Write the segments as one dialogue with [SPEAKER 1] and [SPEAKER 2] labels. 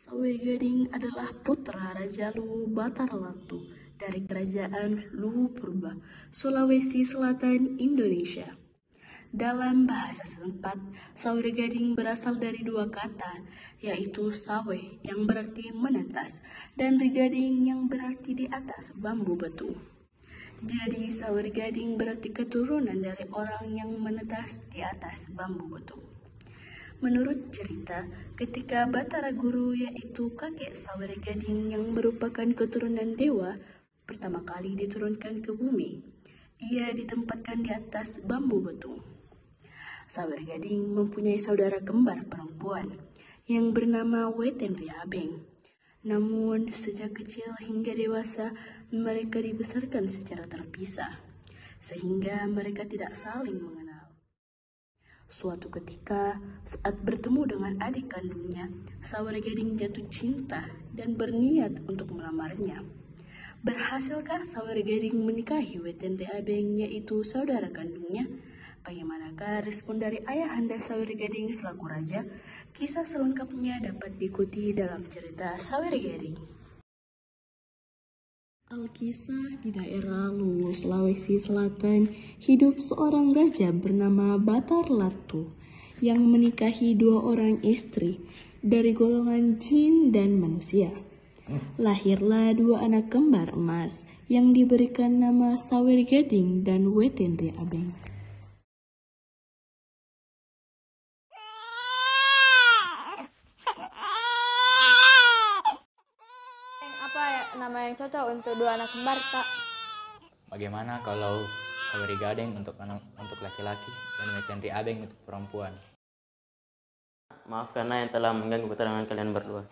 [SPEAKER 1] Sawer Gading adalah putra Raja Luwu Batar Latu dari Kerajaan Luwu Purba, Sulawesi Selatan, Indonesia. Dalam bahasa setempat, Sawer Gading berasal dari dua kata, yaitu sawe yang berarti menetas dan rigading yang berarti di atas bambu betung. Jadi Sawer Gading berarti keturunan dari orang yang menetas di atas bambu betung. Menurut cerita, ketika Batara Guru yaitu kakek Sawer Gading yang merupakan keturunan dewa, pertama kali diturunkan ke bumi, ia ditempatkan di atas bambu betung. Sawer Gading mempunyai saudara kembar perempuan yang bernama Wetenri Abeng. Namun sejak kecil hingga dewasa mereka dibesarkan secara terpisah, sehingga mereka tidak saling mengenal. Suatu ketika, saat bertemu dengan adik kandungnya, Sawer Gading jatuh cinta dan berniat untuk melamarnya. Berhasilkah Sawer Gading menikahi Wetenri Abeng yaitu saudara kandungnya? Bagaimanakah respon dari ayahanda Sawer Gading selaku raja? Kisah selengkapnya dapat diikuti dalam cerita Sawer Gading. Alkisah di daerah Luwu, Sulawesi Selatan, hidup seorang raja bernama Batar Latu yang menikahi dua orang istri dari golongan jin dan manusia. Lahirlah dua anak kembar emas yang diberikan nama Sawer Gading dan Wetenri Abeng.
[SPEAKER 2] Apa nama yang cocok untuk dua anak kembar, tak?
[SPEAKER 3] Bagaimana kalau Sawer Gading untuk laki-laki dan Wetenri Abeng untuk perempuan?
[SPEAKER 4] Maaf karena yang telah mengganggu keterangan kalian berdua.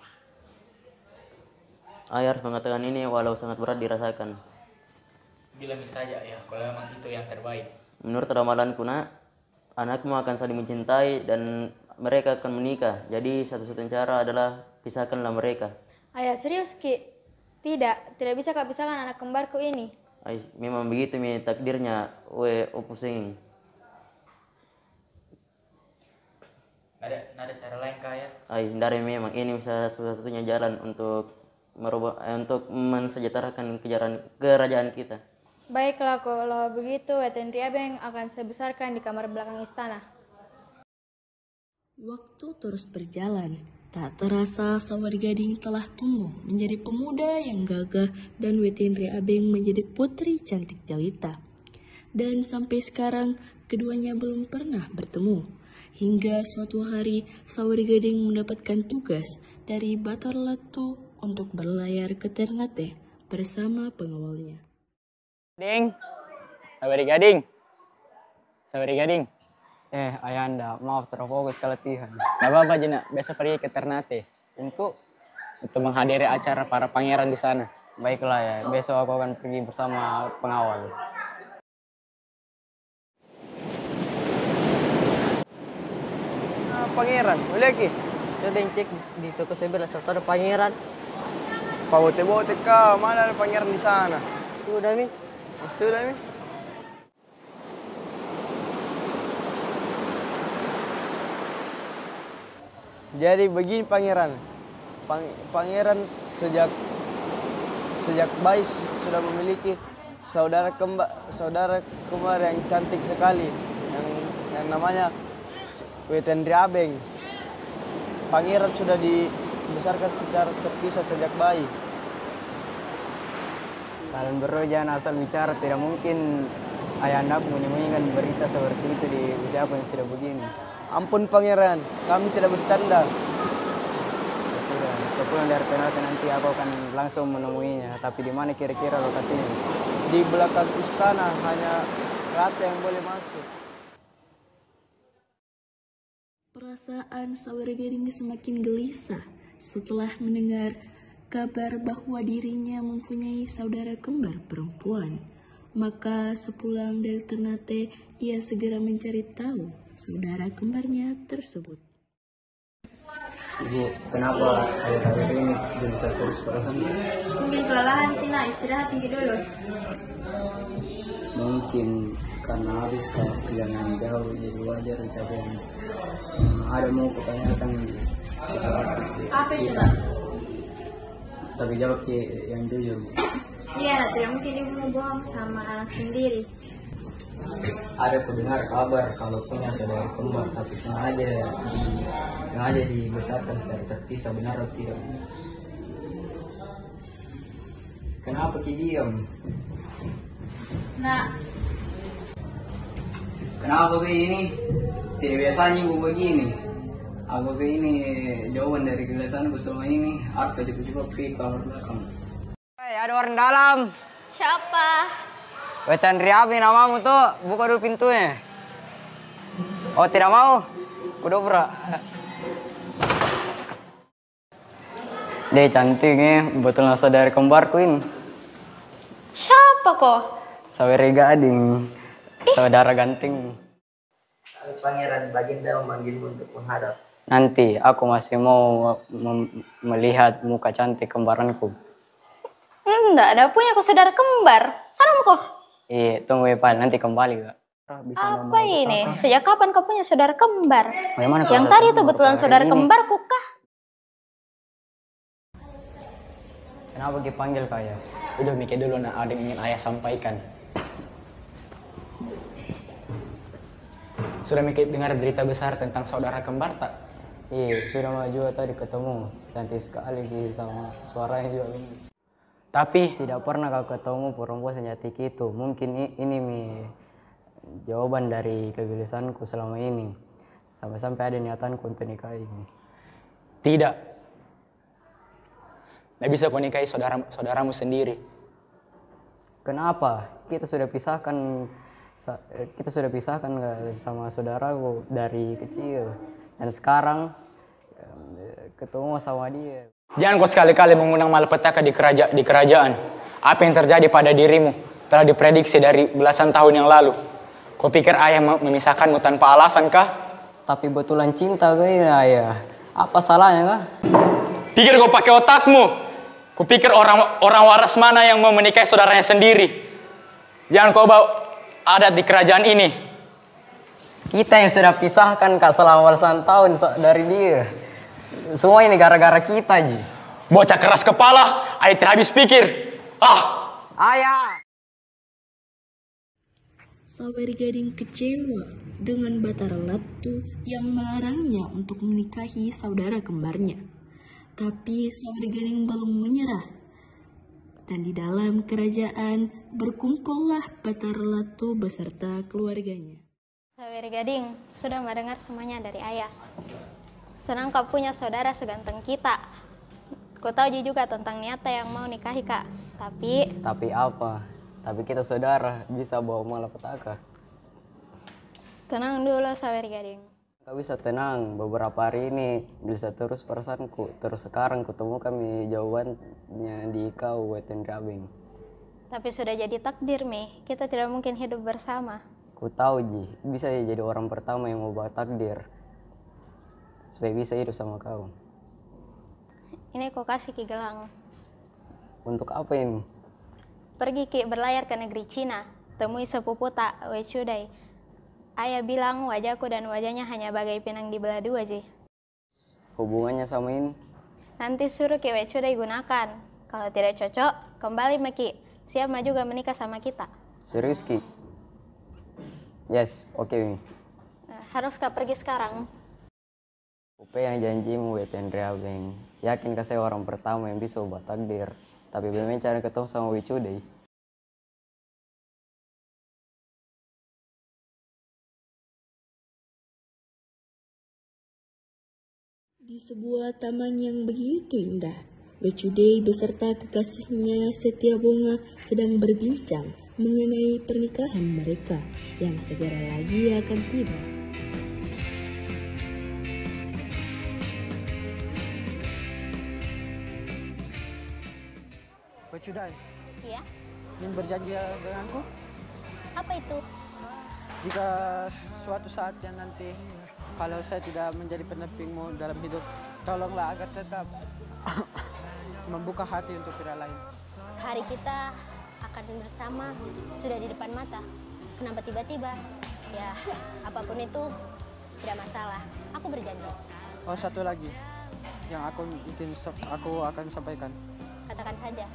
[SPEAKER 4] Ayah harus mengatakan ini walau sangat berat dirasakan.
[SPEAKER 3] Bilang saja ya, kalau memang itu yang terbaik.
[SPEAKER 4] Menurut ramalanku nak, anakmu akan saling mencintai dan mereka akan menikah. Jadi satu-satunya cara adalah pisahkanlah mereka.
[SPEAKER 2] Ayah serius Ki? Tidak bisa kau pisahkan anak kembarku ini.
[SPEAKER 4] Ay, memang begitu mi takdirnya, opusing.
[SPEAKER 3] Nada cara lain kaya?
[SPEAKER 4] Ay, dari memang ini satu-satunya jalan untuk untuk mensejahterakan kerajaan kita.
[SPEAKER 2] Baiklah kalau begitu, Wetenri Abeng akan saya besarkan di kamar belakang istana.
[SPEAKER 1] Waktu terus berjalan. Tak terasa Sawer Gading telah tumbuh menjadi pemuda yang gagah dan Wetenri Abeng menjadi putri cantik jelita. Dan sampai sekarang keduanya belum pernah bertemu. Hingga suatu hari Sawer Gading mendapatkan tugas dari Batar Latu untuk berlayar ke Ternate bersama pengawalnya.
[SPEAKER 3] Sawer Gading.
[SPEAKER 5] Ayanda, maaf terfokus ke latihan.
[SPEAKER 3] Gak apa-apa Jena, besok pergi ke Ternate untuk menghadiri acara para pangeran di sana.
[SPEAKER 5] Baiklah ya, besok aku akan pergi bersama pengawal.
[SPEAKER 6] Pangeran, boleh ki?
[SPEAKER 5] Coba cek di toko sebelah serta ada pangeran.
[SPEAKER 6] Pabote-bote kau, mana ada pangeran di sana?
[SPEAKER 5] Sudah mi.
[SPEAKER 6] Jadi begini pangeran, pangeran sejak bayi sudah memiliki saudara kembar yang cantik sekali, yang namanya Wetenri Abeng. Pangeran sudah dibesarkan secara terpisah sejak bayi.
[SPEAKER 5] Kalian berdua jangan asal bicara, tidak mungkin ayahanda menyembunyikan berita seperti itu di usia yang sudah begini.
[SPEAKER 6] Ampun pangeran, kami tidak bercanda.
[SPEAKER 5] Sudah, sepulang dari Ternate nanti aku akan langsung menemuinya. Tapi di mana kira-kira lokasinya?
[SPEAKER 6] Di belakang istana, hanya ratu yang boleh masuk.
[SPEAKER 1] Perasaan Sawer Gading semakin gelisah setelah mendengar kabar bahwa dirinya mempunyai saudara kembar perempuan. Maka sepulang dari Ternate, ia segera mencari tahu saudara kembarnya tersebut.
[SPEAKER 4] Ibu, kenapa ayah ini bisa terus perasaan?
[SPEAKER 2] Mungkin kelelahan, Tina, istirahat dulu.
[SPEAKER 4] Mungkin karena habis perjalanan jauh, jadi wajar capek. Ada mau kutanyakan sesuatu.
[SPEAKER 2] Apa itu?
[SPEAKER 5] tapi jawab yang jujur.
[SPEAKER 2] Iya, tidak mungkin ibu mau bohong sama anak sendiri.
[SPEAKER 5] Ada pendengar kabar kalau punya saudara kembar, tapi sengaja dibesarkan secara terpisah, benar atau tidak? Kenapa Ki diam?
[SPEAKER 2] Nah,
[SPEAKER 5] Kenapa begini? Tidak biasanya ibu begini. Aku begini jawaban dari kebiasaanku selama ini. Apa tiba-tiba pergi ke kamar belakang? Ada orang dalam.
[SPEAKER 2] siapa?
[SPEAKER 5] Wetan Riabi namamu tuh, buka dulu pintunya. Oh tidak mau? Kudobra. Dia cantiknya, betul saudara kembarku ini.
[SPEAKER 2] Siapa kok?
[SPEAKER 5] Saudara gading, saudara ganteng.
[SPEAKER 4] Pangeran Baginda memanggilmu untuk menghadap.
[SPEAKER 5] Nanti aku masih mau melihat muka cantik kembaranku.
[SPEAKER 2] Enggak ada punya aku saudara kembar. Sana mau kok?
[SPEAKER 5] Iya, tunggu ya Pak, nanti kembali Kak.
[SPEAKER 2] Apa ini? Sejak kapan kau punya saudara kembar?
[SPEAKER 5] Bagaimana kalau
[SPEAKER 2] Yang
[SPEAKER 5] saya
[SPEAKER 2] tadi itu
[SPEAKER 5] tunggu
[SPEAKER 2] betulan
[SPEAKER 5] hari
[SPEAKER 2] saudara
[SPEAKER 5] ini?
[SPEAKER 2] kembarku kah?
[SPEAKER 5] Kenapa dipanggil Kak ya? Udah mikir dulu, nah ada yang ingin ayah sampaikan. Sudah mikir dengar berita besar tentang saudara kembar tak? Iya, sudah maju juga tadi ketemu. Cantik sekali sama suaranya juga. Tapi tidak pernah kau ketemu perempuan secantik itu. Mungkin ini jawaban dari kegelisahanku selama ini. Sampai-sampai ada niatanku untuk nikahi. Tidak. Tidak bisa kau nikahi saudaramu sendiri. Kenapa? Kita sudah pisahkan sama saudaraku dari kecil. Dan sekarang ketemu sama dia. Jangan kau sekali-kali mengundang malapetaka di kerajaan. Apa yang terjadi pada dirimu telah diprediksi dari belasan tahun yang lalu. Kau pikir ayah memisahkanmu tanpa alasan kah? Tapi betulan cinta kayaknya ayah. Apa salahnya kah? Pikir kau pakai otakmu. Kau pikir orang waras mana yang mau menikahi saudaranya sendiri. Jangan kau bawa adat di kerajaan ini. Kita yang sudah pisahkan Kak selama belasan tahun dari dia. Semua ini gara-gara kita, Ji. Bocah keras kepala, ayah tidak habis pikir. Ayah!
[SPEAKER 1] Sawer Gading kecewa dengan Batara Latu yang melarangnya untuk menikahi saudara kembarnya. Tapi Sawer Gading belum menyerah. Dan di dalam kerajaan berkumpullah Batara Latu beserta keluarganya.
[SPEAKER 2] Sawer Gading, sudah mendengar semuanya dari ayah. Senang kau punya saudara seganteng kita. Kau tahu juga tentang Niata yang mau nikahi kak. Tapi
[SPEAKER 5] apa? Tapi kita saudara, bisa bawa malapetaka.
[SPEAKER 2] tenang dulu Sawer Gading.
[SPEAKER 5] Kau bisa tenang, beberapa hari ini bisa terus perasaanku. Terus sekarang ketemu kami jawabannya di kau, Wetan Rabing.
[SPEAKER 2] Tapi sudah jadi takdir, Mi. Kita tidak mungkin hidup bersama.
[SPEAKER 5] Ku tahu, Ji. Bisa jadi orang pertama yang mau bawa takdir. Supaya bisa hidup sama kau.
[SPEAKER 2] Ini kau kasih Ki gelang.
[SPEAKER 5] Untuk apa ini?
[SPEAKER 2] Pergi Ki berlayar ke negeri Cina. Temui sepupu tak, Wechudai. Ayah bilang wajahku dan wajahnya hanya bagai pinang di belah dua, Ji.
[SPEAKER 5] Hubungannya sama ini?
[SPEAKER 2] Nanti suruh Ki Wechudai gunakan. Kalau tidak cocok, kembali Maki. Siap maju juga menikah sama kita.
[SPEAKER 5] Serius, Ki? Yes, oke.
[SPEAKER 2] Haruskah pergi sekarang?
[SPEAKER 5] Upe yang janjimu, Wetan Rabing. Yakin saya orang pertama yang bisa ubah takdir. Tapi bagaimana cara ketemu sama Wechudai?
[SPEAKER 1] Di sebuah taman yang begitu indah, Wechudai beserta kekasihnya Setyabunga sedang berbincang mengenai pernikahan mereka yang segera lagi akan tiba.
[SPEAKER 6] Wechudai,
[SPEAKER 2] Iya.
[SPEAKER 6] ingin berjanji denganku?
[SPEAKER 2] Apa itu?
[SPEAKER 6] Jika suatu saat yang nanti kalau saya tidak menjadi pendampingmu dalam hidup, tolonglah agar tetap membuka hati untuk pria lain.
[SPEAKER 7] Hari kita akan bersama sudah di depan mata. Kenapa tiba-tiba? Ya, apapun itu tidak masalah. Aku berjanji.
[SPEAKER 6] Oh, satu lagi yang aku akan sampaikan.
[SPEAKER 7] Katakan saja.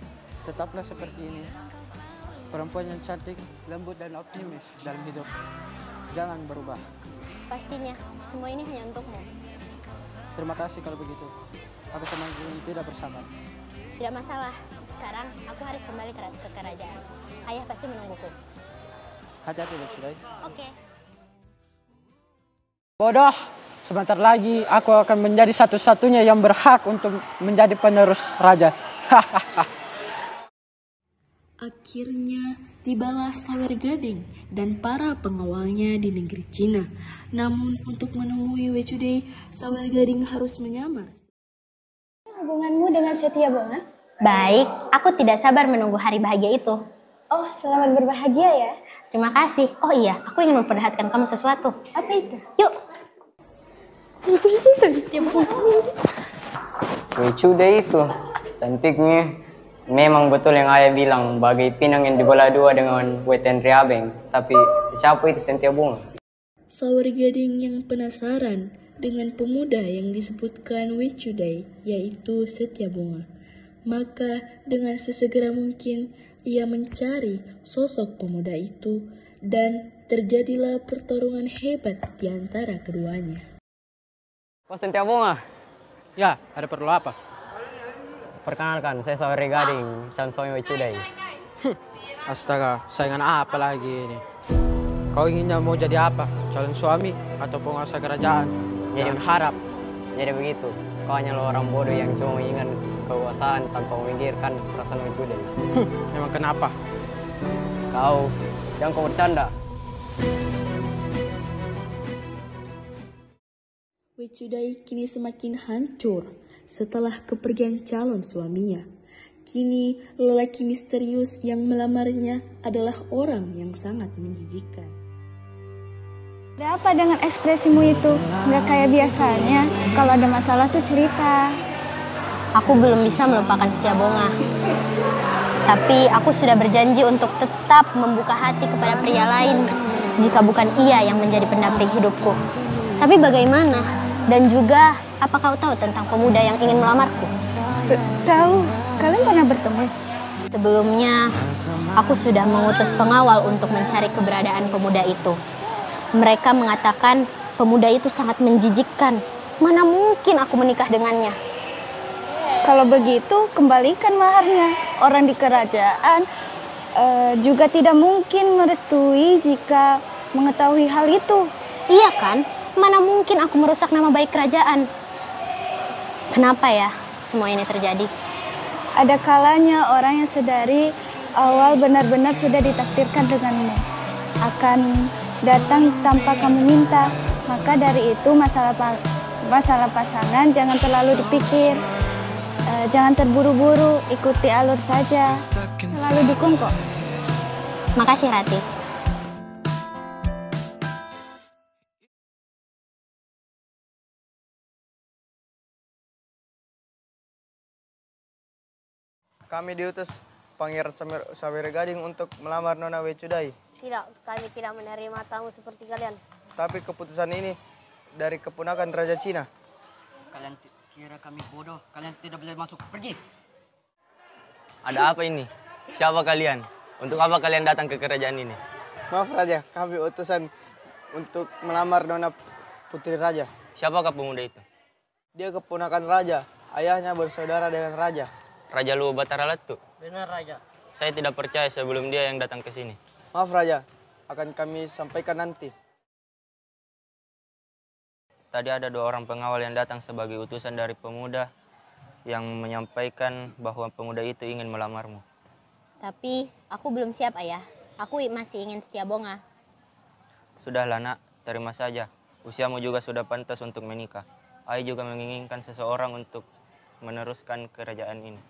[SPEAKER 6] Tetaplah seperti ini. Perempuan yang cantik, lembut dan optimis dalam hidup. Jangan berubah.
[SPEAKER 7] Pastinya, semua ini hanya untukmu.
[SPEAKER 6] Terima kasih kalau begitu. Aku semakin tidak bersabar.
[SPEAKER 7] Tidak masalah, sekarang aku harus kembali ke kerajaan. Ayah pasti menungguku.
[SPEAKER 6] Hati-hati, Wechudai.
[SPEAKER 7] Oke.
[SPEAKER 6] Bodoh, sebentar lagi aku akan menjadi satu-satunya yang berhak untuk menjadi penerus raja.
[SPEAKER 1] Akhirnya tibalah Sawer Gading dan para pengawalnya di negeri Cina. Namun untuk menemui Wechudai, Sawer Gading harus menyamar.
[SPEAKER 8] Hubunganmu dengan Setyabonga?
[SPEAKER 7] Baik, aku tidak sabar menunggu hari bahagia itu.
[SPEAKER 8] Oh, selamat berbahagia ya.
[SPEAKER 7] Terima kasih. Oh iya, aku ingin memperlihatkan kamu sesuatu.
[SPEAKER 8] Apa itu?
[SPEAKER 7] Yuk.
[SPEAKER 5] Wechudai itu cantiknya. Memang betul yang ayah bilang, bagai pinang yang dibelah dua dengan Weten Riabeng. Tapi siapa itu Setyabonga?
[SPEAKER 1] Sawer Gading yang penasaran dengan pemuda yang disebutkan Wechudai, yaitu Setyabonga. Maka dengan sesegera mungkin ia mencari sosok pemuda itu dan terjadilah pertarungan hebat di antara keduanya.
[SPEAKER 5] Oh, Setyabonga.
[SPEAKER 6] Ya, ada perlu apa?
[SPEAKER 5] Perkenalkan, saya Sawer Gading, calon suami Wechudai.
[SPEAKER 6] Astaga, saingan apa lagi ini? Kau inginnya mau jadi apa? Calon suami atau penguasa kerajaan? Jangan harap.
[SPEAKER 5] Jadi begitu, kau hanyalah orang bodoh yang cuma mengingat kekuasaan tanpa memikirkan perasaan Wechudai.
[SPEAKER 6] Memang kenapa?
[SPEAKER 5] Jangan kau bercanda.
[SPEAKER 1] Wechudai kini semakin hancur setelah kepergian calon suaminya. Kini lelaki misterius yang melamarnya adalah orang yang sangat menjijikkan.
[SPEAKER 8] Ada apa dengan ekspresimu itu? Nggak kayak biasanya. Kalau ada masalah tuh cerita.
[SPEAKER 7] Aku belum bisa melupakan Setyabonga. Tapi aku sudah berjanji untuk tetap membuka hati kepada pria lain jika bukan ia yang menjadi pendamping hidupku. Tapi bagaimana? Dan juga, apa kau tahu tentang pemuda yang ingin melamarku?
[SPEAKER 8] Tahu, kalian pernah bertemu?
[SPEAKER 7] Sebelumnya, aku sudah mengutus pengawal untuk mencari keberadaan pemuda itu. Mereka mengatakan pemuda itu sangat menjijikkan. Mana mungkin aku menikah dengannya?
[SPEAKER 8] Kalau begitu, kembalikan maharnya. Orang di kerajaan juga tidak mungkin merestui jika mengetahui hal itu.
[SPEAKER 7] Iya kan? Mana mungkin aku merusak nama baik kerajaan? Kenapa ya semua ini terjadi?
[SPEAKER 8] Ada kalanya orang yang sedari awal benar-benar sudah ditakdirkan denganmu akan datang tanpa kamu minta. Maka dari itu masalah pasangan jangan terlalu dipikir. Jangan terburu-buru, ikuti alur saja. Selalu dukung kok.
[SPEAKER 7] Makasih Rati.
[SPEAKER 9] Kami diutus Pangeran Sawer Gading untuk melamar Nona Wechudai.
[SPEAKER 7] Tidak, kami tidak menerima tamu seperti kalian.
[SPEAKER 9] Tapi keputusan ini dari keponakan Raja Cina.
[SPEAKER 5] Kalian kira kami bodoh? Kalian tidak boleh masuk. Pergi! Ada apa ini? Siapa kalian? Untuk apa kalian datang ke kerajaan ini?
[SPEAKER 9] Maaf Raja, kami utusan untuk melamar Nona Putri Raja.
[SPEAKER 5] Siapakah pemuda itu?
[SPEAKER 9] Dia keponakan Raja. Ayahnya bersaudara dengan Raja.
[SPEAKER 5] Raja Luo Batara Latu.
[SPEAKER 9] Benar Raja.
[SPEAKER 5] Saya tidak percaya sebelum dia yang datang ke sini.
[SPEAKER 9] Maaf Raja, akan kami sampaikan nanti.
[SPEAKER 5] Tadi ada 2 orang pengawal yang datang sebagai utusan dari pemuda yang menyampaikan bahwa pemuda itu ingin melamarmu.
[SPEAKER 7] Tapi aku belum siap ayah. Aku masih ingin Setyabonga.
[SPEAKER 5] Sudahlah nak, terima saja. Usiamu juga sudah pantas untuk menikah. Ayah juga menginginkan seseorang untuk meneruskan kerajaan ini.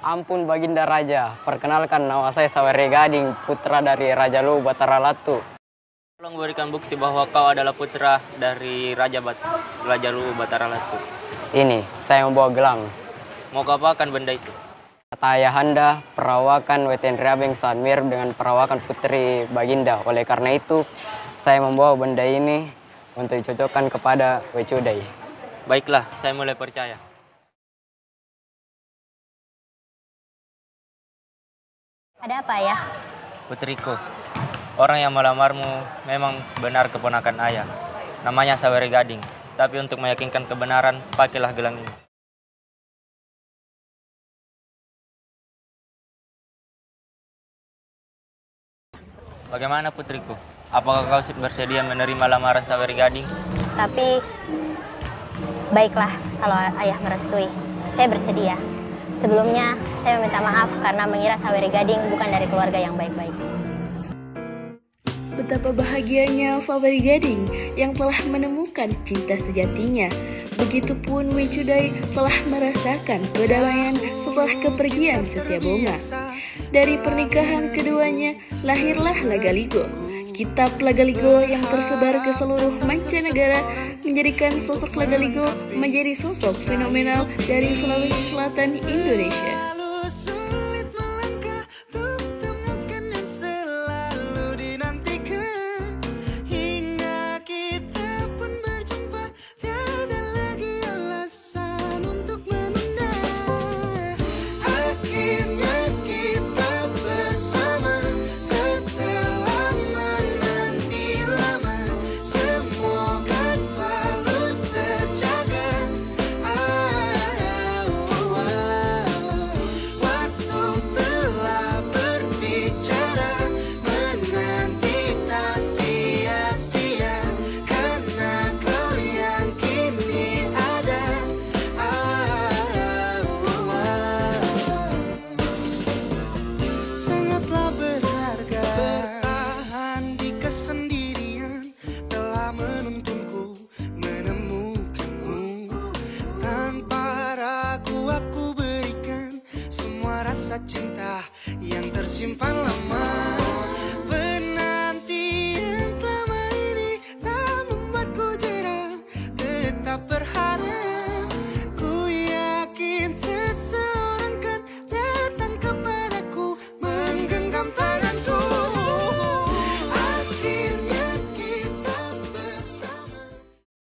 [SPEAKER 5] Ampun Baginda Raja, perkenalkan nama saya Sawer Gading, putra dari Raja Luo Batara Latu. Tolong berikan bukti bahwa kau adalah putra dari Raja Luo Batara Latu. Ini, saya membawa gelang. Mau kau apakan benda itu? kata ayahanda, perawakan Weten Riabeng sangat mirip dengan perawakan Putri Baginda. Oleh karena itu, saya membawa benda ini untuk dicocokkan kepada Wecudai.
[SPEAKER 10] Baiklah, saya mulai percaya.
[SPEAKER 7] Ada apa ya?
[SPEAKER 10] Putriku, orang yang melamarmu memang benar keponakan ayah. Namanya Saweri Gading. Tapi untuk meyakinkan kebenaran, pakailah gelang ini. Bagaimana putriku? Apakah kau bersedia menerima lamaran Saweri Gading?
[SPEAKER 7] Tapi, baiklah kalau ayah merestui. Saya bersedia. Sebelumnya, saya meminta maaf karena mengira Saweri Gading bukan dari keluarga yang baik-baik.
[SPEAKER 1] Betapa bahagianya Saweri Gading yang telah menemukan cinta sejatinya. Begitupun Wecudai telah merasakan kedamaian setelah kepergian Setyabonga. Dari pernikahan keduanya lahirlah Lagaligo. Kitab Lagaligo yang tersebar ke seluruh mancanegara menjadikan sosok Lagaligo menjadi sosok fenomenal dari Sulawesi Selatan, Indonesia.
[SPEAKER 11] Cinta yang tersimpan lama.